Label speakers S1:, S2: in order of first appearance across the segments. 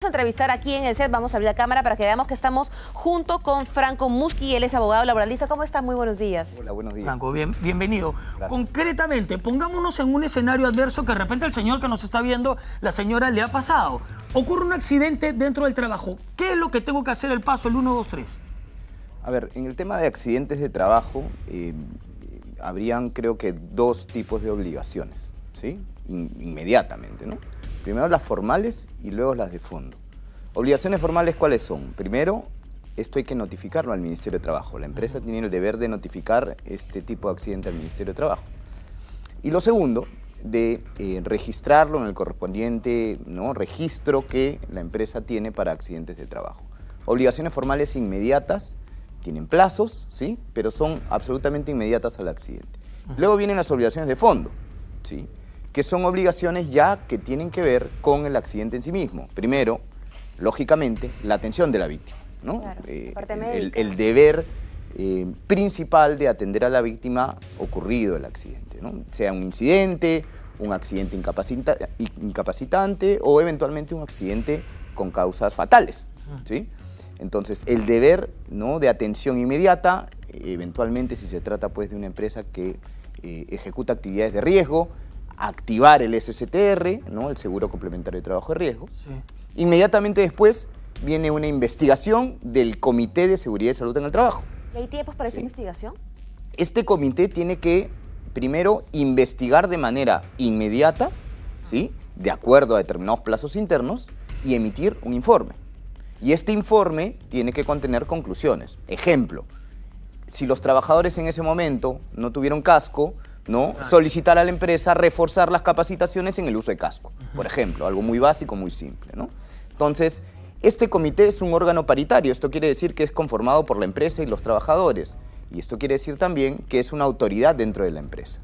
S1: Vamos a entrevistar aquí en el set, vamos a abrir la cámara para que veamos que estamos junto con Franco Musqui, él es abogado laboralista. ¿Cómo está? Muy buenos días.
S2: Hola, buenos días.
S3: Franco, bienvenido.
S2: Gracias.
S3: Concretamente, pongámonos en un escenario adverso que de repente el señor que nos está viendo, la señora le ha pasado. Ocurre un accidente dentro del trabajo. ¿Qué es lo que tengo que hacer el paso, el 1, 2, 3?
S2: A ver, en el tema de accidentes de trabajo, habrían creo que dos tipos de obligaciones, ¿sí? Inmediatamente, ¿no? Primero las formales y luego las de fondo. Obligaciones formales, ¿cuáles son? Primero, esto hay que notificarlo al Ministerio de Trabajo. La empresa tiene el deber de notificar este tipo de accidente al Ministerio de Trabajo. Y lo segundo, de registrarlo en el correspondiente, ¿no?, registro que la empresa tiene para accidentes de trabajo. Obligaciones formales inmediatas, tienen plazos, ¿sí?, pero son absolutamente inmediatas al accidente. Luego vienen las obligaciones de fondo, ¿sí?, que son obligaciones ya que tienen que ver con el accidente en sí mismo. Primero, lógicamente, la atención de la víctima, ¿no?
S1: Claro, parte médica.
S2: El deber principal de atender a la víctima ocurrido el accidente, ¿no? Sea un incidente, un accidente incapacitante o eventualmente un accidente con causas fatales, ¿sí? Entonces, el deber, ¿no?, de atención inmediata, eventualmente si se trata pues de una empresa que ejecuta actividades de riesgo, activar el SSTR, ¿no?, el Seguro Complementario de Trabajo de Riesgo.
S3: Sí.
S2: Inmediatamente después viene una investigación del Comité de Seguridad y Salud en el Trabajo.
S1: ¿Y hay tiempos para esa investigación?
S2: Este comité tiene que, primero, investigar de manera inmediata, ¿sí?, de acuerdo a determinados plazos internos, y emitir un informe. Y este informe tiene que contener conclusiones. Ejemplo, si los trabajadores en ese momento no tuvieron casco, ¿no?, solicitar a la empresa reforzar las capacitaciones en el uso de casco, por ejemplo, algo muy básico, muy simple, ¿no? Entonces, este comité es un órgano paritario, esto quiere decir que es conformado por la empresa y los trabajadores, y esto quiere decir también que es una autoridad dentro de la empresa.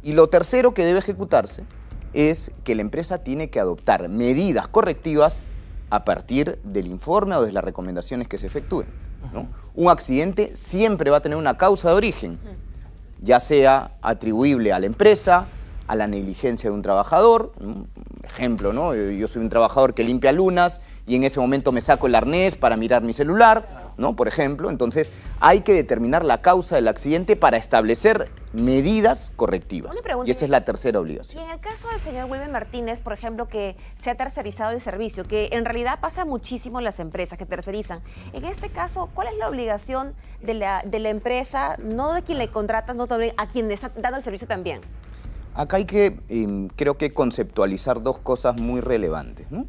S2: Y lo tercero que debe ejecutarse es que la empresa tiene que adoptar medidas correctivas a partir del informe o de las recomendaciones que se efectúen, ¿no? Un accidente siempre va a tener una causa de origen, ya sea atribuible a la empresa, a la negligencia de un trabajador. Ejemplo, ¿no?, yo soy un trabajador que limpia lunas y en ese momento me saco el arnés para mirar mi celular, ¿no?, por ejemplo. Entonces, hay que determinar la causa del accidente para establecer medidas correctivas.
S1: Una pregunta,
S2: Y esa es la tercera
S1: y
S2: obligación.
S1: en el caso del señor Wilmer Martínez, por ejemplo, que se ha tercerizado el servicio, que en realidad pasa muchísimo en las empresas que tercerizan. En este caso, ¿cuál es la obligación de la empresa, no de quien le contrata, no a quien le está dando el servicio también?
S2: Acá hay que, creo que conceptualizar dos cosas muy relevantes, ¿no?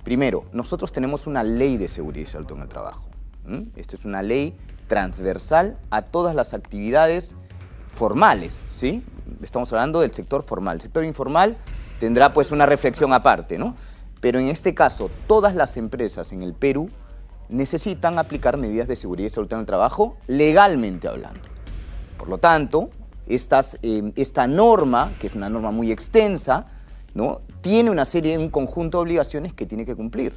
S2: Primero, nosotros tenemos una ley de seguridad y salud en el trabajo. Esta es una ley transversal a todas las actividades formales, ¿sí? Estamos hablando del sector formal. El sector informal tendrá pues una reflexión aparte, ¿no? Pero en este caso, todas las empresas en el Perú necesitan aplicar medidas de seguridad y salud en el trabajo legalmente hablando. Por lo tanto, esta norma, que es una norma muy extensa, ¿no?, tiene un conjunto de obligaciones que tiene que cumplir.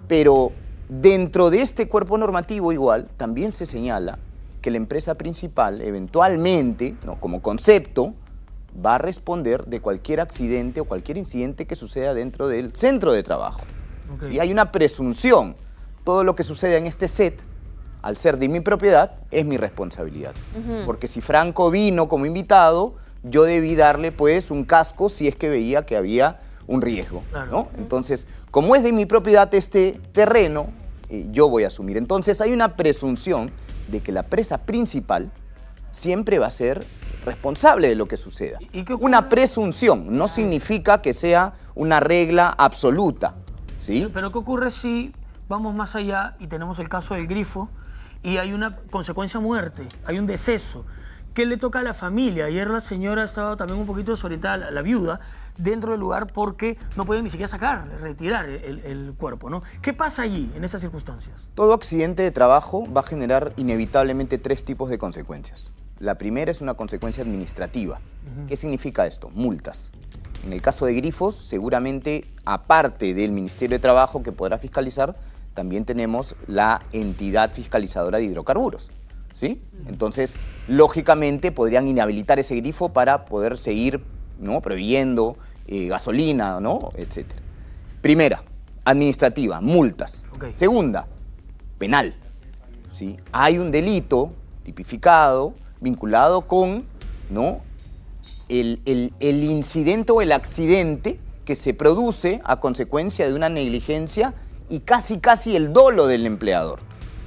S2: Pero dentro de este cuerpo normativo igual también se señala que la empresa principal eventualmente, ¿no?, como concepto, va a responder de cualquier accidente o cualquier incidente que suceda dentro del centro de trabajo.
S3: Okay.
S2: ¿Sí? Hay una presunción. Todo lo que sucede en este set, al ser de mi propiedad, es mi responsabilidad. Porque si Franco vino como invitado, yo debí darle pues un casco si es que veía que había un riesgo,
S3: Claro.
S2: ¿no? Entonces, como es de mi propiedad este terreno, yo voy a asumir. Entonces hay una presunción de que la empresa principal siempre va a ser responsable de lo que suceda.
S3: ¿Y qué ocurre?
S2: Una presunción no significa que sea una regla absoluta, ¿sí?
S3: Pero ¿qué ocurre si vamos más allá y tenemos el caso del grifo y hay una consecuencia muerte, hay un deceso? ¿Qué le toca a la familia? Ayer la señora estaba también un poquito desorientada, la viuda, dentro del lugar porque no pueden ni siquiera sacar, retirar el cuerpo, ¿no? ¿Qué pasa allí, en esas circunstancias?
S2: Todo accidente de trabajo va a generar inevitablemente tres tipos de consecuencias. La primera es una consecuencia administrativa. ¿Qué significa esto? Multas. En el caso de grifos, seguramente, aparte del Ministerio de Trabajo que podrá fiscalizar, también tenemos la entidad fiscalizadora de hidrocarburos, ¿sí? Entonces, lógicamente, podrían inhabilitar ese grifo para poder seguir, ¿no?, proveyendo gasolina, ¿no?, etcétera. Primera, administrativa, multas.
S3: Ok.
S2: Segunda, penal. ¿Sí? Hay un delito tipificado vinculado con, ¿no?, el incidente o el accidente que se produce a consecuencia de una negligencia y casi el dolo del empleador.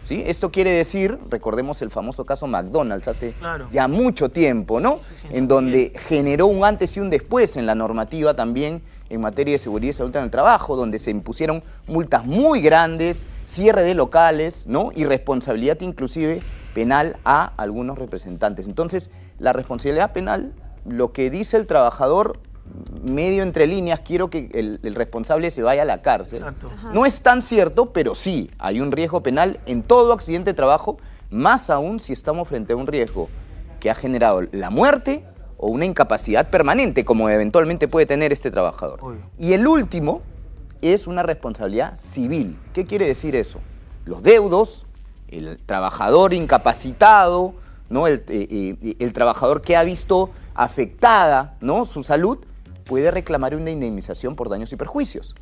S2: ¿Sí? Esto quiere decir, recordemos el famoso caso McDonald's hace ya mucho tiempo, ¿no? En donde generó un antes y un después en la normativa también en materia de seguridad y salud en el trabajo, donde se impusieron multas muy grandes, cierre de locales, ¿no?, y responsabilidad inclusive penal a algunos representantes. Entonces, la responsabilidad penal, lo que dice el trabajador, medio entre líneas, quiero que el responsable se vaya a la cárcel.
S3: Exacto.
S2: No es tan cierto, pero sí, hay un riesgo penal en todo accidente de trabajo, más aún si estamos frente a un riesgo que ha generado la muerte o una incapacidad permanente, como eventualmente puede tener este trabajador. Y el último es una responsabilidad civil. ¿Qué quiere decir eso? Los deudos, el trabajador incapacitado, ¿no?, el trabajador que ha visto afectada, ¿no?, su salud, puede reclamar una indemnización por daños y perjuicios.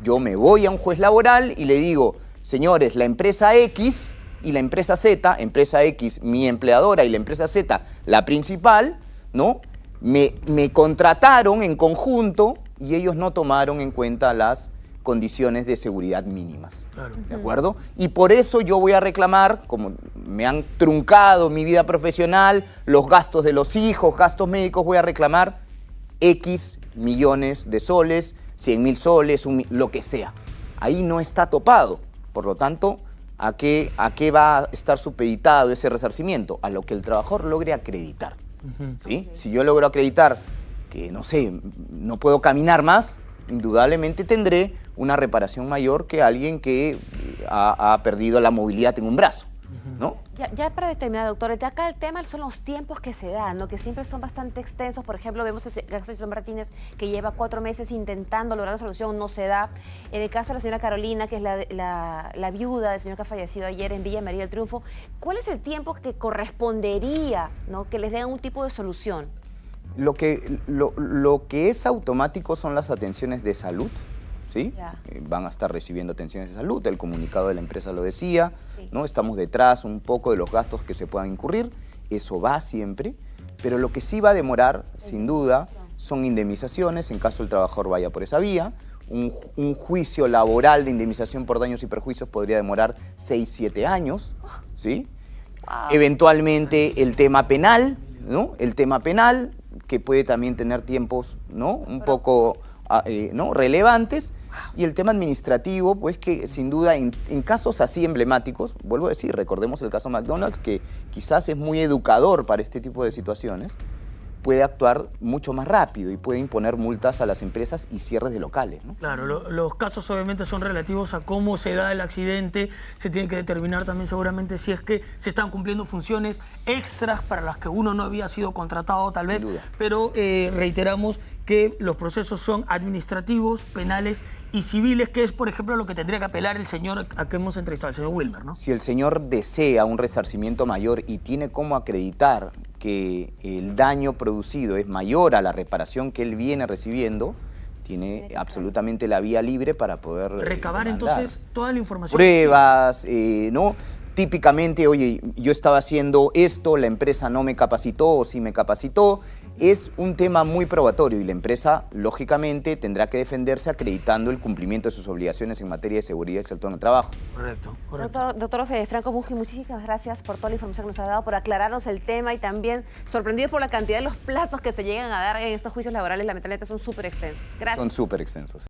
S2: Yo me voy a un juez laboral y le digo, señores, la empresa X y la empresa Z, empresa X mi empleadora y la empresa Z la principal, ¿no?, me contrataron en conjunto y ellos no tomaron en cuenta las condiciones de seguridad mínimas. Claro. ¿De acuerdo? Y por eso yo voy a reclamar, como me han truncado mi vida profesional, los gastos de los hijos, gastos médicos, voy a reclamar X millones de soles, 100.000 soles, lo que sea. Ahí no está topado. Por lo tanto, ¿a qué va a estar supeditado ese resarcimiento? A lo que el trabajador logre acreditar. ¿Sí? Si yo logro acreditar que, no sé, no puedo caminar más, indudablemente tendré una reparación mayor que alguien que ha perdido la movilidad en un brazo, ¿no?
S1: Ya para determinar, doctor, de acá el tema son los tiempos que se dan, ¿no?, que siempre son bastante extensos. Por ejemplo, vemos el caso de Giselle Martínez, que lleva 4 meses intentando lograr la solución, no se da. En el caso de la señora Carolina, que es la viuda del señor que ha fallecido ayer en Villa María del Triunfo, ¿cuál es el tiempo que correspondería, ¿no?, que les den un tipo de solución?
S2: Lo que es automático son las atenciones de salud, ¿sí? Van a estar recibiendo atenciones de salud, el comunicado de la empresa lo decía, ¿no? Estamos detrás un poco de los gastos que se puedan incurrir, eso va siempre, pero lo que sí va a demorar, sin duda, son indemnizaciones, en caso el trabajador vaya por esa vía. Un juicio laboral de indemnización por daños y perjuicios podría demorar 6-7 años, ¿sí? Eventualmente el tema penal, ¿no? El tema penal, que puede también tener tiempos, ¿no?, un poco ¿no?, relevantes, y el tema administrativo, pues que sin duda en casos así emblemáticos, vuelvo a decir, recordemos el caso McDonald's, que quizás es muy educador para este tipo de situaciones, puede actuar mucho más rápido y puede imponer multas a las empresas y cierres de locales, ¿no?
S3: Claro, los casos obviamente son relativos a cómo se da el accidente. Se tiene que determinar también seguramente si es que se están cumpliendo funciones extras para las que uno no había sido contratado tal vez. Pero reiteramos que los procesos son administrativos, penales y civiles, que es, por ejemplo, lo que tendría que apelar el señor a que hemos entrevistado, el señor Wilmer, ¿no?
S2: Si el señor desea un resarcimiento mayor y tiene cómo acreditar que el daño producido es mayor a la reparación que él viene recibiendo, tiene absolutamente la vía libre para poder
S3: recabar entonces toda la información.
S2: Pruebas, ¿no? Típicamente, oye, yo estaba haciendo esto, la empresa no me capacitó o sí me capacitó. Es un tema muy probatorio y la empresa, lógicamente, tendrá que defenderse acreditando el cumplimiento de sus obligaciones en materia de seguridad y salud en el trabajo.
S3: Correcto.
S1: Doctor Franco Muji, muchísimas gracias por toda la información que nos ha dado, por aclararnos el tema y también sorprendidos por la cantidad de los plazos que se llegan a dar en estos juicios laborales. Lamentablemente son súper extensos. Gracias.
S2: Son súper extensos.